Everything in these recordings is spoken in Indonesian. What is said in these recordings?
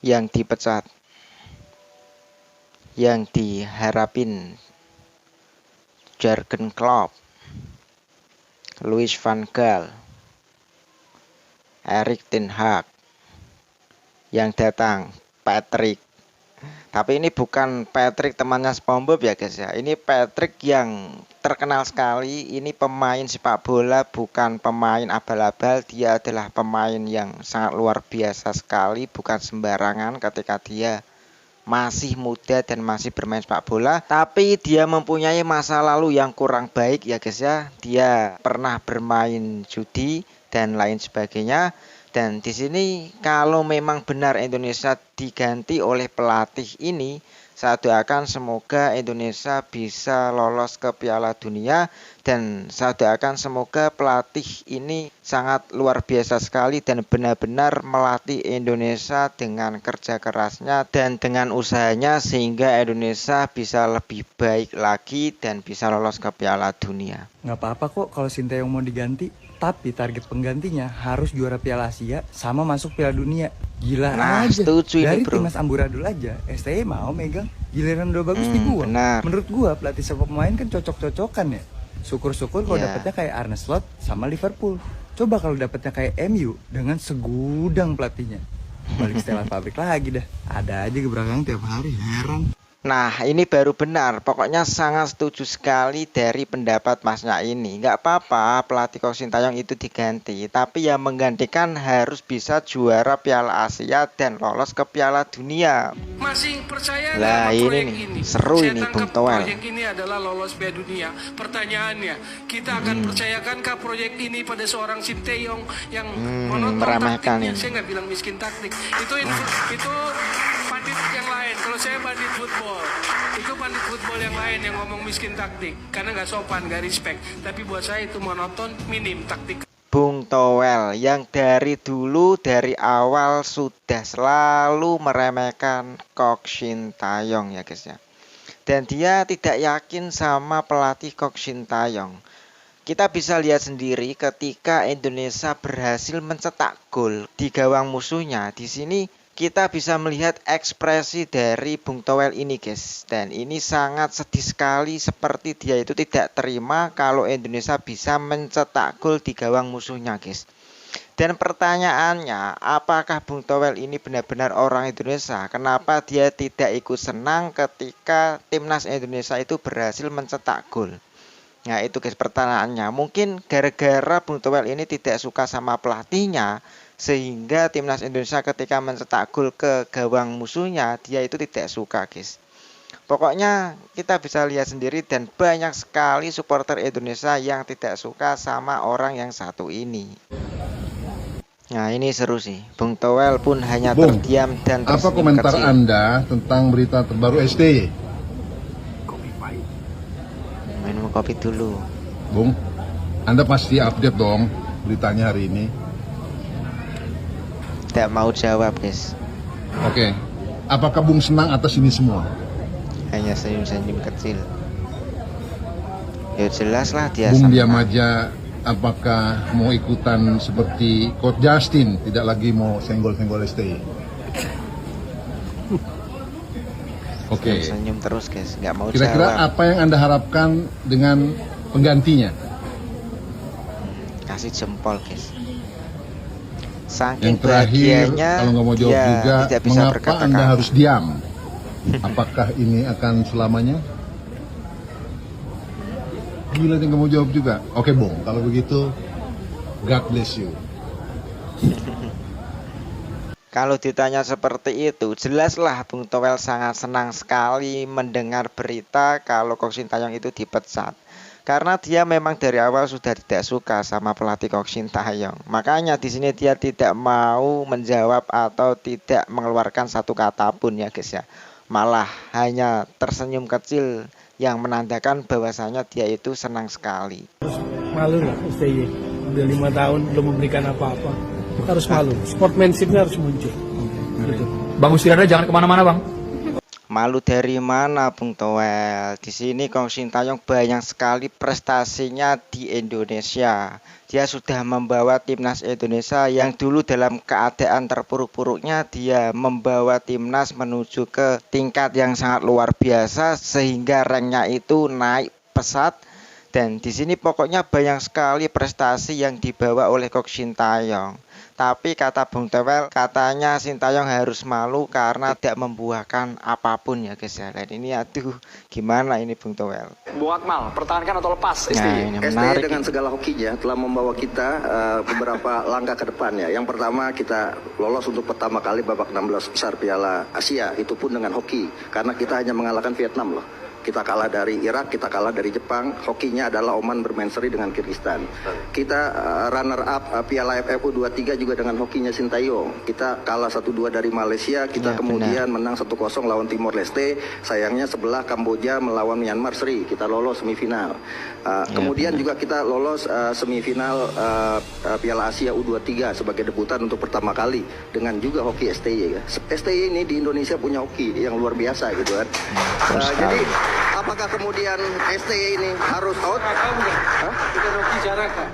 yang dipecat, yang diharapin Jurgen Klopp, Louis van Gaal, Erik ten Hag, yang datang Patrick. Tapi ini bukan Patrick temannya SpongeBob ya guys ya. Ini Patrick yang terkenal sekali. Ini pemain sepak bola, bukan pemain abal-abal. Dia adalah pemain yang sangat luar biasa sekali, bukan sembarangan ketika dia masih muda dan masih bermain sepak bola. Tapi dia mempunyai masa lalu yang kurang baik ya guys ya. Dia pernah bermain judi dan lain sebagainya. Dan di sini kalau memang benar Indonesia diganti oleh pelatih ini, saya doakan semoga Indonesia bisa lolos ke Piala Dunia, dan saya doakan semoga pelatih ini sangat luar biasa sekali dan benar-benar melatih Indonesia dengan kerja kerasnya dan dengan usahanya sehingga Indonesia bisa lebih baik lagi dan bisa lolos ke Piala Dunia. Nggak apa-apa kok kalau Sinteyong mau diganti. Tapi target penggantinya harus juara Piala Asia sama masuk Piala Dunia. Gila aja. Setuju Dari ini bro. timnas amburadul aja, STY mau megang. Giliran udah bagus dibuang. Benar. Menurut gua pelatih sepak pemain kan cocok-cocokan ya. Syukur-syukur kalau dapetnya kayak Arne Slot sama Liverpool. Coba kalau dapetnya kayak MU dengan segudang pelatihnya. Balik setelan pabrik lagi dah. Ada aja gebrakan tiap hari, heran. Nah ini baru benar, pokoknya sangat setuju sekali dari pendapat masnya ini. Nggak apa-apa pelatih Kok Sintayong itu diganti, tapi yang menggantikan harus bisa juara Piala Asia dan lolos ke Piala Dunia. Masih percaya Lah nggak ini nih, seru Saya ini tangkap Bung Toel. proyek ini adalah lolos Piala Dunia. Pertanyaannya, kita akan percayakankah proyek ini pada seorang Sinteyong yang monoton meremehkan taktiknya? ini. Saya nggak bilang miskin taktik. Itu pandit yang lain. Kalau saya pandit football, itu pandit football yang lain yang ngomong miskin taktik karena nggak sopan, nggak respect. Tapi buat saya itu monoton, minim taktik. Bung Toel yang dari dulu dari awal sudah selalu meremehkan Kok Sintayong ya guys ya. Dan dia tidak yakin sama pelatih Kok Sintayong. Kita bisa lihat sendiri ketika Indonesia berhasil mencetak gol di gawang musuhnya. Di sini kita bisa melihat ekspresi dari Bung Toel ini guys. Dan ini sangat sedih sekali, seperti dia itu tidak terima kalau Indonesia bisa mencetak gol di gawang musuhnya guys. Dan pertanyaannya, apakah Bung Toel ini benar-benar orang Indonesia? Kenapa dia tidak ikut senang ketika timnas Indonesia itu berhasil mencetak gol? Nah itu guys pertanyaannya. Mungkin gara-gara Bung Toel ini tidak suka sama pelatihnya, sehingga timnas Indonesia ketika mencetak gol ke gawang musuhnya dia itu tidak suka guys. Pokoknya kita bisa lihat sendiri dan banyak sekali supporter Indonesia yang tidak suka sama orang yang satu ini. Nah ini seru sih. Bung Toel pun hanya Bung, terdiam dan apa tersenyum komentar kecil. Anda tentang berita terbaru STY? Minum kopi dulu. Bung, Anda pasti update dong beritanya hari ini. Tidak mau jawab guys. Oke, apakah Bung senang atas ini semua? Hanya senyum-senyum kecil. Ya jelas lah dia Bung diam senang. aja. Apakah mau ikutan seperti Coach Justin, tidak lagi mau senggol-senggol STY? Oke, Senyum terus guys, nggak mau kira-kira jawab. apa yang Anda harapkan dengan penggantinya? Kasih jempol guys. Yang Saking terakhir, bahagianya kalau nggak mau jawab dia juga, tidak bisa mengapa berkata-kata. Anda harus diam? Apakah ini akan selamanya? Gila, dia nggak mau jawab juga. Oke, Bung, kalau begitu, God bless you. Kalau ditanya seperti itu, jelaslah Bung Toel sangat senang sekali mendengar berita kalau Kok Sintayong itu dipecat. Karena dia memang dari awal sudah tidak suka sama pelatih Kok Sintayong. Makanya di sini dia tidak mau menjawab atau tidak mengeluarkan satu kata pun ya guys ya. Malah hanya tersenyum kecil yang menandakan bahwasanya dia itu senang sekali. Malu lah STY, udah 5 tahun belum memberikan apa-apa, harus malu, sportsmanshipnya harus muncul gitu. Bang Ustilanda jangan kemana-mana bang. Malu dari mana Bung Toel? Di sini Kong Sintayong banyak sekali prestasinya di Indonesia. Dia sudah membawa timnas Indonesia yang dulu dalam keadaan terpuruk-puruknya, dia membawa timnas menuju ke tingkat yang sangat luar biasa sehingga ranknya itu naik pesat. Dan di sini pokoknya banyak sekali prestasi yang dibawa oleh Kong Sintayong. Tapi kata Bung Tewel, katanya Sintayong harus malu karena tidak membuahkan apapun ya guys ya. Dan ini aduh, gimana ini Bung Tewel? Bung Akmal, pertahankan atau lepas Nah, STY? ini STY menarik. dengan segala hokinya telah membawa kita beberapa langkah ke depan ya. Yang pertama kita lolos untuk pertama kali babak 16 besar Piala Asia, itu pun dengan hoki. Karena kita hanya mengalahkan Vietnam loh. Kita kalah dari Irak, kita kalah dari Jepang. Hokinya adalah Oman bermain seri dengan Kyrgyzstan. Kita runner up Piala AFF U23 juga dengan hokinya Sintayong. Kita kalah 1-2 dari Malaysia, kita Ya, kemudian menang 1-0 lawan Timor Leste. Sayangnya sebelah Kamboja melawan Myanmar seri, kita lolos semifinal. Kemudian juga kita lolos semifinal Piala Asia U23 sebagai debutan untuk pertama kali dengan juga hoki STY ya. STY ini di Indonesia punya hoki yang luar biasa gitu kan. Jadi apakah kemudian STY ini harus out? Kita Hoki Caraka.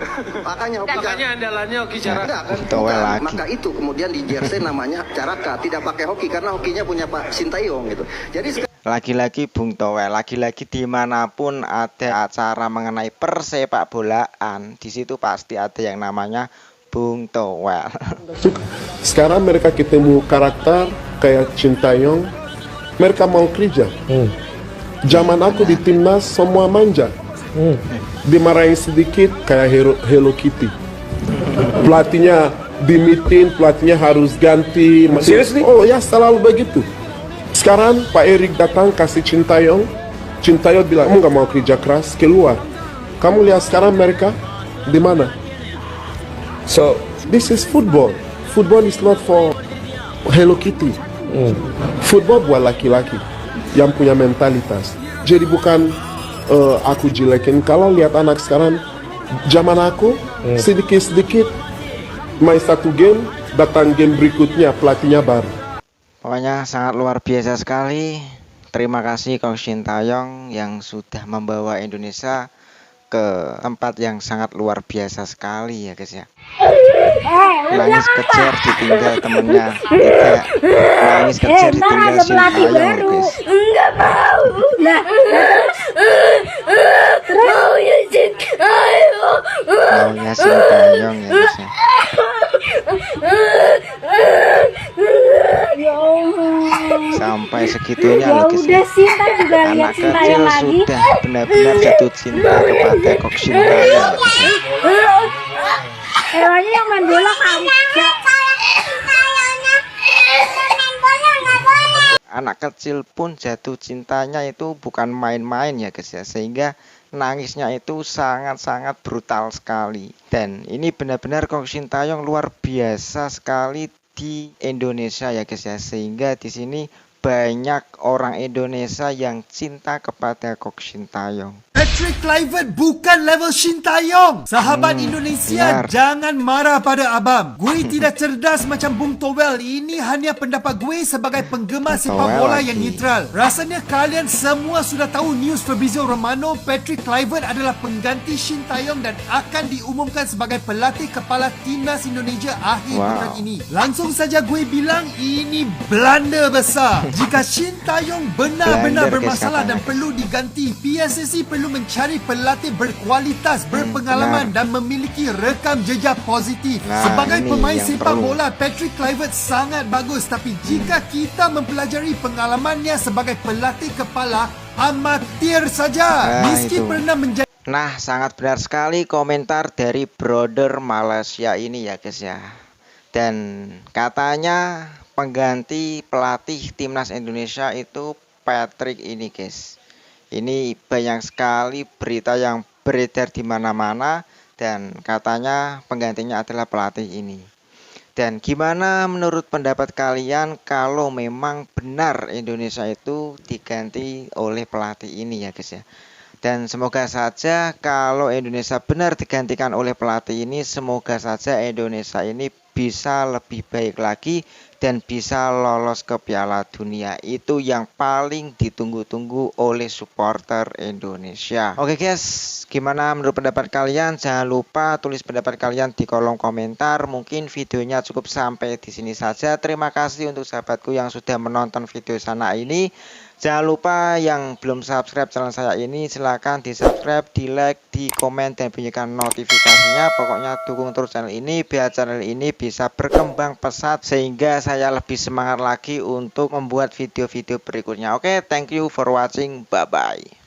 Makanya hoki Makanya andalannya Hoki Caraka. Enggak, kan? Towel Bukan. lagi. Maka itu kemudian di jersey namanya Caraka, tidak pakai hoki karena hokinya punya Pak Sintayong gitu. Jadi Lagi-lagi Bung Towel, lagi-lagi dimanapun ada acara mengenai persepak bolaan, di situ pasti ada yang namanya Bung Towel. Sekarang mereka ketemu karakter kayak Sintayong, mereka mau kerja. Zaman aku di timnas semua manja, dimarahin sedikit kayak Hello Kitty. Pelatihnya dimitin, pelatihnya harus ganti. Oh ya, selalu begitu. Sekarang Pak Erik datang kasih Sintayong bilang, kamu gak mau kerja keras, keluar. Kamu lihat sekarang mereka di mana? So this is football. Football is not for Hello Kitty. Football buat laki-laki yang punya mentalitas. Jadi bukan aku jelekin. Kalau lihat anak sekarang, zaman aku sedikit-sedikit main satu game, datang game berikutnya pelatihnya baru. Pokoknya sangat luar biasa sekali. Terima kasih Kong Sintayong yang sudah membawa Indonesia ke tempat yang sangat luar biasa sekali ya guys ya. Nangis kejar ditinggal temennya, tidak nangis kejar ditinggal Sintayong guys. Enggak mau. Nah, maunya Sintayong. Maunya Sintayong ya guys ya. Ya Allah. Sampai segitunya Ya loh guys ya. udah Sinta juga lihat Anak Sintayong kecil lagi. sudah benar-benar jatuh cinta kepada Kong Sintayong ya guys ya. Emangnya yang main bola kamu? Anak kecil pun jatuh cintanya itu bukan main-main ya guys ya, sehingga nangisnya itu sangat-sangat brutal sekali. Dan ini benar-benar Kong Sintayong luar biasa sekali di Indonesia ya guys ya, sehingga di sini banyak orang Indonesia yang cinta kepada Kong Sintayong. Patrick Kluivert bukan level Sintayong. Sahabat Indonesia, benar. jangan marah pada abang. Gue tidak cerdas macam Bung Towel. Ini hanya pendapat gue sebagai penggemar sepak Towel bola lagi. yang neutral. Rasanya kalian semua sudah tahu news Fabrizio Romano, Patrick Kluivert adalah pengganti Sintayong dan akan diumumkan sebagai pelatih kepala timnas Indonesia akhir bulan ini. Langsung saja gue bilang ini blunder besar. Jika Sintayong benar-benar Blunder, guys, bermasalah katanya. dan perlu diganti, PSSI perlu mencari pelatih berkualitas, berpengalaman dan memiliki rekam jejak positif. Nah, Sebagai ini pemain yang sepak perlu. bola, Patrick Kluivert sangat bagus, tapi jika kita mempelajari pengalamannya sebagai pelatih kepala, amatir saja. Nah, Meski itu. pernah menjadi Nah, sangat benar sekali komentar dari brother Malaysia ini ya guys ya. Dan katanya pengganti pelatih timnas Indonesia itu Patrick ini guys. Ini banyak sekali berita yang beredar di mana-mana dan katanya penggantinya adalah pelatih ini. Dan gimana menurut pendapat kalian kalau memang benar Indonesia itu diganti oleh pelatih ini ya guys ya. Dan semoga saja kalau Indonesia benar digantikan oleh pelatih ini, semoga saja Indonesia ini bisa lebih baik lagi dan bisa lolos ke Piala Dunia. Itu yang paling ditunggu-tunggu oleh supporter Indonesia. Oke guys, gimana menurut pendapat kalian? Jangan lupa tulis pendapat kalian di kolom komentar. Mungkin videonya cukup sampai di sini saja. Terima kasih untuk sahabatku yang sudah menonton video sana ini. Jangan lupa yang belum subscribe channel saya ini, silahkan di subscribe, di like, di komen, dan bunyikan notifikasinya. Pokoknya dukung terus channel ini biar channel ini bisa berkembang pesat sehingga saya lebih semangat lagi untuk membuat video-video berikutnya. Oke, thank you for watching, bye bye.